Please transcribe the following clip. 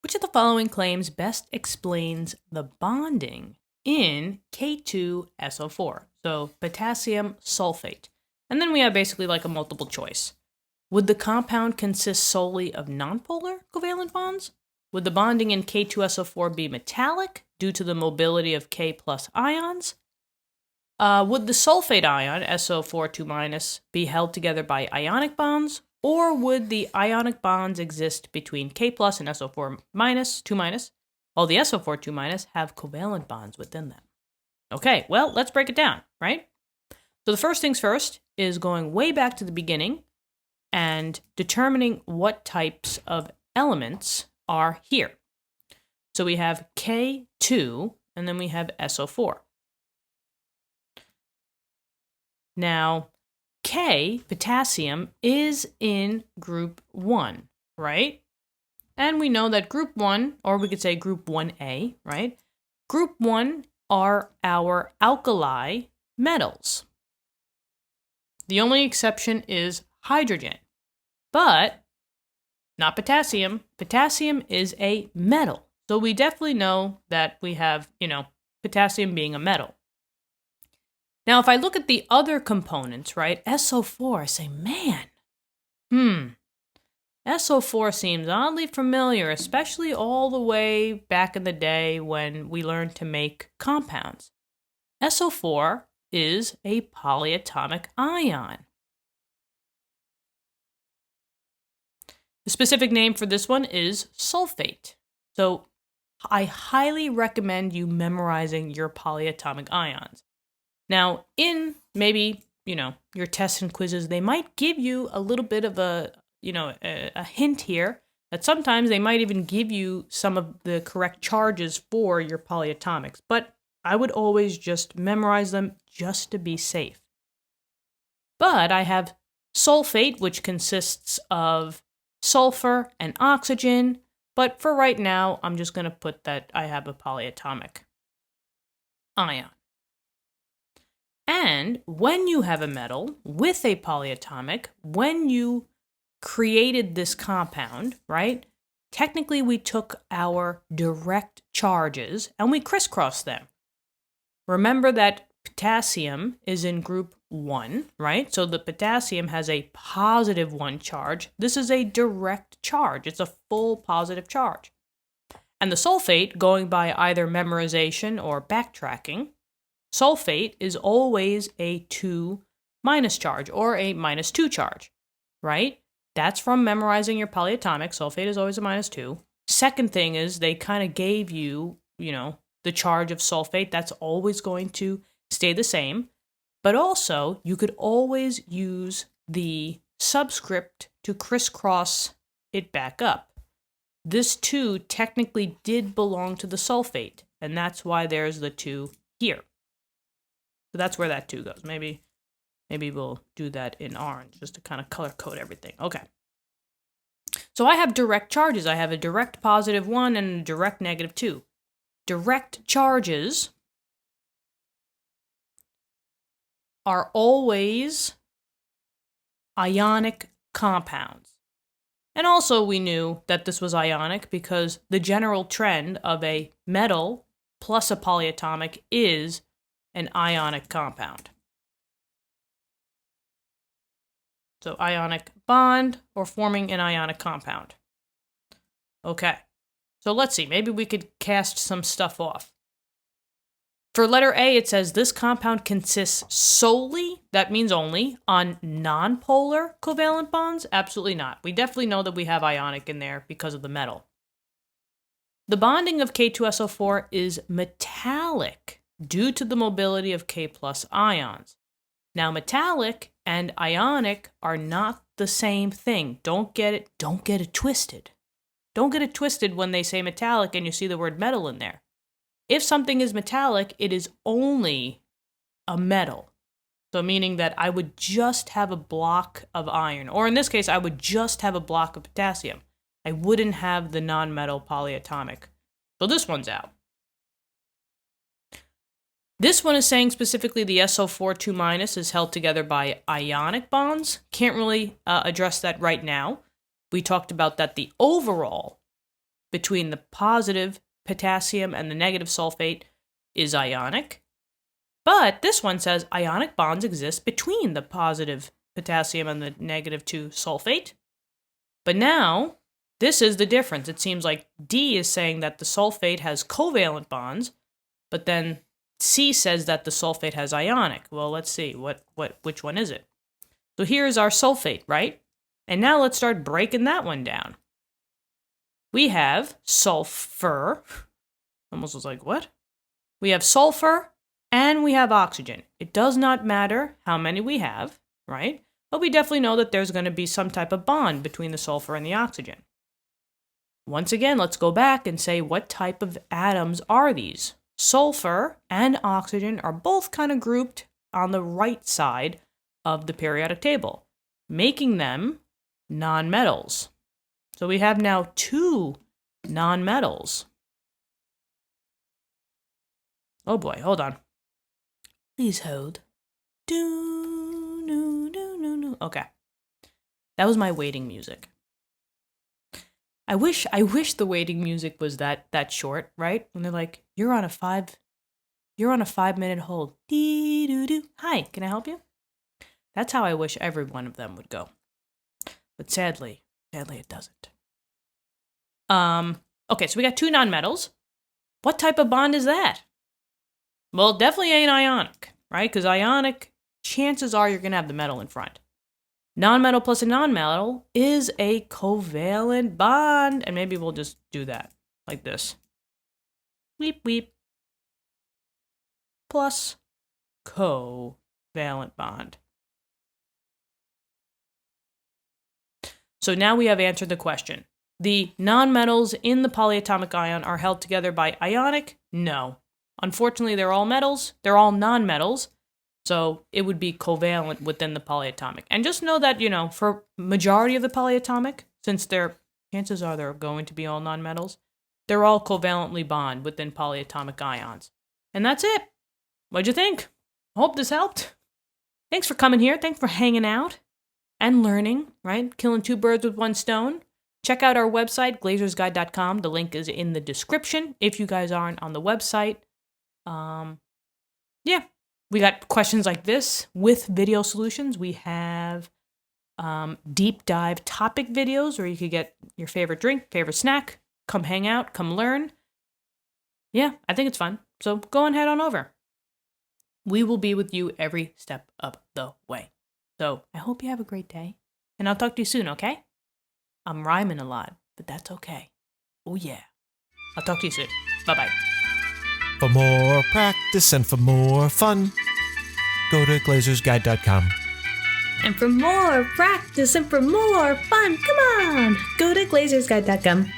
Which of the following claims best explains the bonding in K₂SO₄? So potassium sulfate. And then we have basically like a multiple choice. Would the compound consist solely of nonpolar covalent bonds? Would the bonding in K₂SO₄ be metallic due to the mobility of K plus ions? Would the sulfate ion, SO₄², be held together by ionic bonds? Or would the ionic bonds exist between K plus and SO₄², while the SO₄² have covalent bonds within them? Okay, well, let's break it down, right? So the first things first is going way back to the beginning and determining what types of elements are here. So we have K2 and then we have SO₄. Now, K, potassium, is in group 1, right? And we know that group 1, or we could say group 1A, right? Group 1 are our alkali metals. The only exception is hydrogen, but not potassium. Potassium is a metal. So we definitely know that we have, potassium being a metal. Now, if I look at the other components, right, SO₄, I say, man, SO₄ seems oddly familiar, especially all the way back in the day when we learned to make compounds. SO₄ is a polyatomic ion. The specific name for this one is sulfate. So I highly recommend you memorizing your polyatomic ions. Now, in maybe, your tests and quizzes, they might give you a little bit of a hint here that sometimes they might even give you some of the correct charges for your polyatomics. But I would always just memorize them just to be safe. But I have sulfate, which consists of sulfur and oxygen. But for right now, I'm just going to put that I have a polyatomic ion. And when you have a metal with a polyatomic, when you created this compound, right, technically we took our direct charges and we crisscrossed them. Remember that potassium is in group 1, right? So the potassium has a positive 1 charge. This is a direct charge. It's a full positive charge. And the sulfate, going by either memorization or backtracking, sulfate is always a 2- charge or a -2 charge, right? That's from memorizing your polyatomic. Sulfate is always a -2. Second thing is they kind of gave you, the charge of sulfate. That's always going to stay the same. But also, you could always use the subscript to crisscross it back up. This 2 technically did belong to the sulfate, and that's why there's the 2 here. So that's where that 2 goes. Maybe we'll do that in orange just to kind of color code everything. Okay. So I have direct charges. I have a direct +1 and a direct -2. Direct charges are always ionic compounds. And also we knew that this was ionic because the general trend of a metal plus a polyatomic is an ionic compound. So ionic bond or forming an ionic compound. Okay, so let's see, maybe we could cast some stuff off. For letter A, it says this compound consists solely, that means only, on nonpolar covalent bonds? Absolutely not. We definitely know that we have ionic in there because of the metal. The bonding of K₂SO₄ is metallic due to the mobility of K plus ions. Now, metallic and ionic are not the same thing. Don't get it twisted. Don't get it twisted when they say metallic and you see the word metal in there. If something is metallic, it is only a metal. So meaning that I would just have a block of iron, or in this case, I would just have a block of potassium. I wouldn't have the non-metal polyatomic. So this one's out. This one is saying specifically the SO₄² is held together by ionic bonds. Can't really address that right now. We talked about that the overall between the positive potassium and the negative sulfate is ionic. But this one says ionic bonds exist between the positive potassium and the negative 2 sulfate. But now, this is the difference. It seems like D is saying that the sulfate has covalent bonds, but then C says that the sulfate has ionic. Well, let's see. Which one is it? So here's our sulfate, right? And now let's start breaking that one down. We have sulfur. Almost was like, what? We have sulfur and we have oxygen. It does not matter how many we have, right? But we definitely know that there's going to be some type of bond between the sulfur and the oxygen. Once again, let's go back and say what type of atoms are these? Sulfur and oxygen are both kind of grouped on the right side of the periodic table, making them nonmetals. So we have now 2 nonmetals. Oh boy, hold on. Please hold. Okay. That was my waiting music. I wish the waiting music was that short, right? When they're like, you're on a 5-minute hold. Dee-doo-doo. Hi, can I help you? That's how I wish every one of them would go. But sadly it doesn't. Okay, so we got 2 nonmetals. What type of bond is that? Well, it definitely ain't ionic, right? Because ionic, chances are you're going to have the metal in front. Nonmetal plus a nonmetal is a covalent bond. And maybe we'll just do that like this. Weep, weep. Plus covalent bond. So now we have answered the question. The nonmetals in the polyatomic ion are held together by ionic? No. Unfortunately, they're all metals. They're all nonmetals. So it would be covalent within the polyatomic. And just know that, for majority of the polyatomic, since chances are they're going to be all nonmetals, they're all covalently bond within polyatomic ions. And that's it. What'd you think? Hope this helped. Thanks for coming here. Thanks for hanging out and learning, right? Killing 2 birds with 1 stone. Check out our website, glazersguide.com. The link is in the description if you guys aren't on the website. Yeah, we got questions like this with video solutions. We have deep dive topic videos where you could get your favorite drink, favorite snack, come hang out, come learn. Yeah, I think it's fun. So go and head on over. We will be with you every step of the way. So I hope you have a great day, and I'll talk to you soon, okay? I'm rhyming a lot, but that's okay. Oh yeah. I'll talk to you soon. Bye-bye. For more practice and for more fun, go to glazersguide.com. And for more practice and for more fun, come on, go to glazersguide.com.